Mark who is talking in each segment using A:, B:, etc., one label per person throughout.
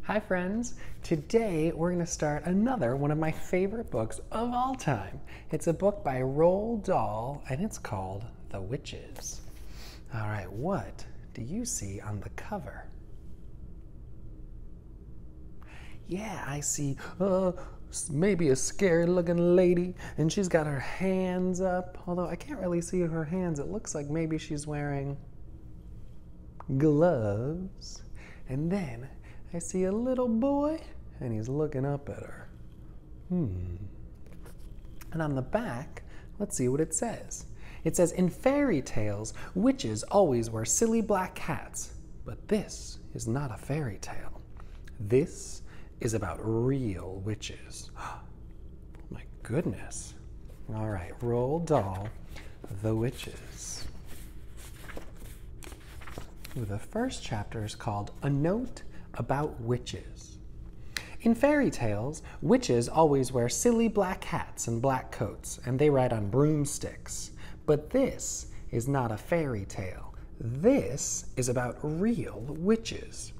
A: Hi friends! Today we're going to start another one of my favorite books of all time. It's a book by Roald Dahl and it's called The Witches. Alright, what do you see on the cover? Yeah, I see maybe a scary looking lady and she's got her hands up, although I can't really see her hands. It looks like maybe she's wearing gloves. And then I see a little boy, and he's looking up at her. And on the back, let's see what it says. It says, in fairy tales, witches always wear silly black hats. But this is not a fairy tale. This is about real witches. Oh my goodness. All right, Roald Dahl, The Witches. The first chapter is called A Note About Witches. In fairy tales, witches always wear silly black hats and black coats, and they ride on broomsticks. But this is not a fairy tale. This is about real witches.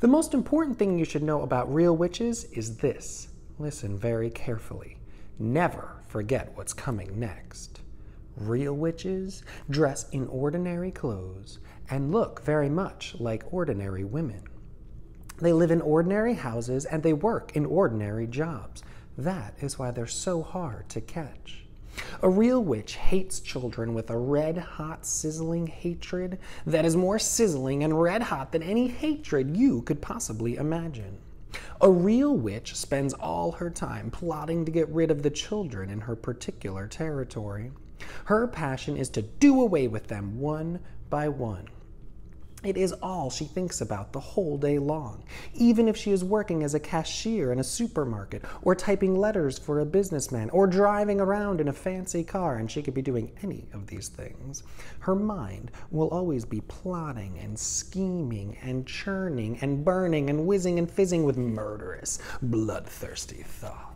A: The most important thing you should know about real witches is this. Listen very carefully. Never forget what's coming next. Real witches dress in ordinary clothes and look very much like ordinary women. They live in ordinary houses and they work in ordinary jobs. That is why they're so hard to catch. A real witch hates children with a red-hot, sizzling hatred that is more sizzling and red-hot than any hatred you could possibly imagine. A real witch spends all her time plotting to get rid of the children in her particular territory. Her passion is to do away with them one by one. It is all she thinks about the whole day long, even if she is working as a cashier in a supermarket, or typing letters for a businessman, or driving around in a fancy car, and she could be doing any of these things. Her mind will always be plotting and scheming and churning and burning and whizzing and fizzing with murderous, bloodthirsty thoughts.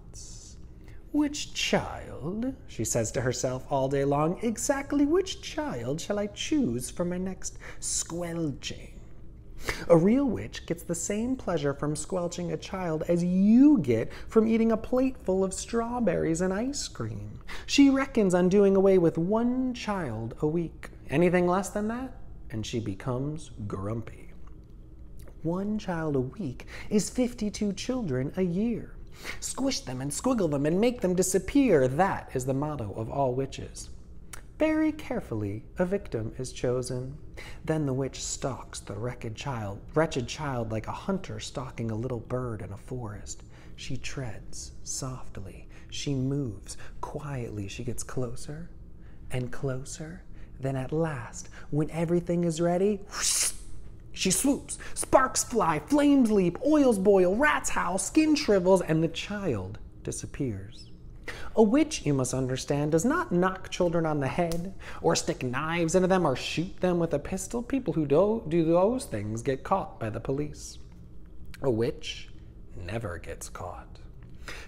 A: Which child, she says to herself all day long, exactly which child shall I choose for my next squelching? A real witch gets the same pleasure from squelching a child as you get from eating a plate full of strawberries and ice cream. She reckons on doing away with one child a week. Anything less than that, and she becomes grumpy. One child a week is 52 children a year. Squish them and squiggle them and make them disappear. That is the motto of all witches. Very carefully, a victim is chosen. Then the witch stalks the wretched child like a hunter stalking a little bird in a forest. She treads softly. She moves quietly. She gets closer and closer. Then at last, when everything is ready, whoosh, she swoops, sparks fly, flames leap, oils boil, rats howl, skin shrivels, and the child disappears. A witch, you must understand, does not knock children on the head, or stick knives into them, or shoot them with a pistol. People who do those things get caught by the police. A witch never gets caught.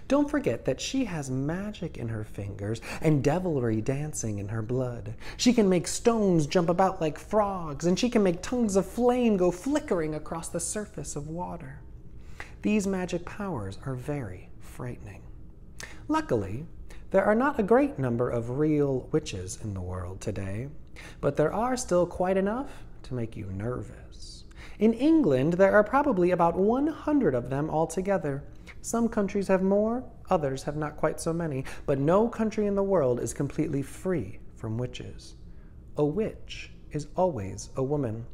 A: Don't forget that she has magic in her fingers and devilry dancing in her blood. She can make stones jump about like frogs, and she can make tongues of flame go flickering across the surface of water. These magic powers are very frightening. Luckily, there are not a great number of real witches in the world today, but there are still quite enough to make you nervous. In England, there are probably about 100 of them altogether. Some countries have more, others have not quite so many, but no country in the world is completely free from witches. A witch is always a woman.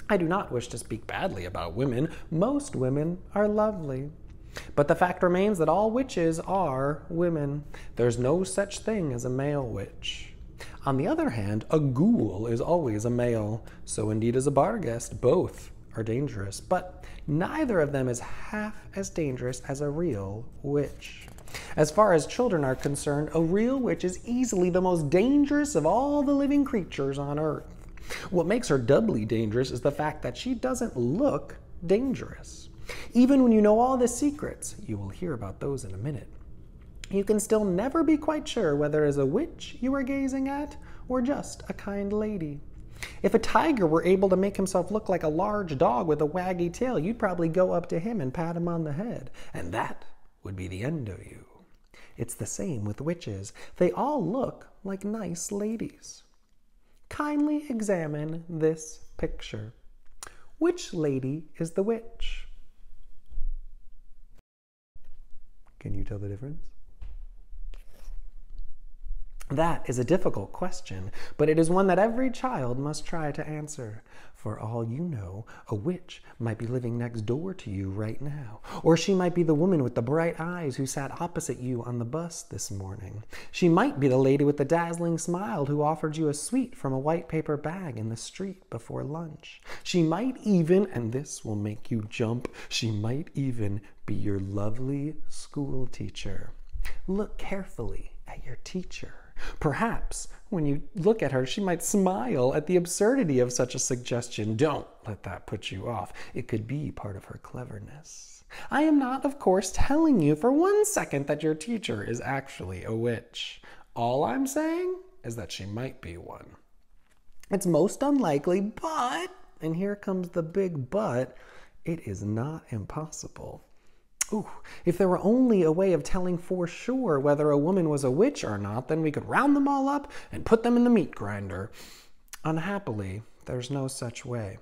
A: I do not wish to speak badly about women. Most women are lovely. But the fact remains that all witches are women. There's no such thing as a male witch. On the other hand, a ghoul is always a male. So indeed is a barghest. Both are dangerous, but neither of them is half as dangerous as a real witch. As far as children are concerned, a real witch is easily the most dangerous of all the living creatures on earth. What makes her doubly dangerous is the fact that she doesn't look dangerous. Even when you know all the secrets, you will hear about those in a minute, you can still never be quite sure whether it is a witch you are gazing at or just a kind lady. If a tiger were able to make himself look like a large dog with a waggy tail, you'd probably go up to him and pat him on the head, and that would be the end of you. It's the same with witches. They all look like nice ladies. Kindly examine this picture. Which lady is the witch? Can you tell the difference? That is a difficult question, but it is one that every child must try to answer. For all you know, a witch might be living next door to you right now. Or she might be the woman with the bright eyes who sat opposite you on the bus this morning. She might be the lady with the dazzling smile who offered you a sweet from a white paper bag in the street before lunch. She might even, and this will make you jump, she might even be your lovely school teacher. Look carefully at your teacher. Perhaps when you look at her, she might smile at the absurdity of such a suggestion. Don't let that put you off. It could be part of her cleverness. I am not, of course, telling you for 1 second that your teacher is actually a witch. All I'm saying is that she might be one. It's most unlikely, but, and here comes the big but, it is not impossible. Ooh, if there were only a way of telling for sure whether a woman was a witch or not, then we could round them all up and put them in the meat grinder. Unhappily, there's no such way.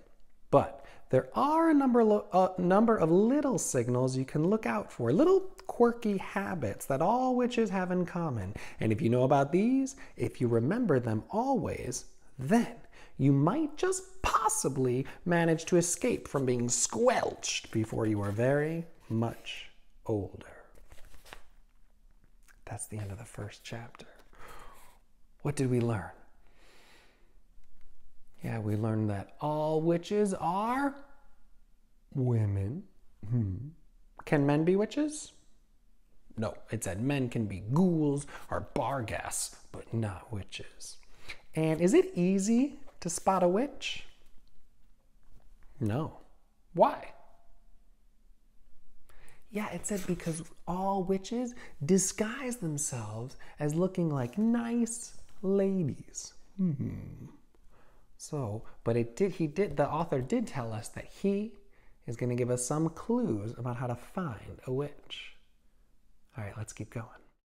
A: But there are a number of little signals you can look out for, little quirky habits that all witches have in common. And if you know about these, if you remember them always, then you might just possibly manage to escape from being squelched before you are very much older. That's the end of the first chapter. What did we learn? Yeah, we learned that all witches are women. Can men be witches? No, it said men can be ghouls or barghouls, but not witches. And is it easy to spot a witch? No. Why? Yeah, it said because all witches disguise themselves as looking like nice ladies. So, but the author did tell us that he is going to give us some clues about how to find a witch. All right, let's keep going.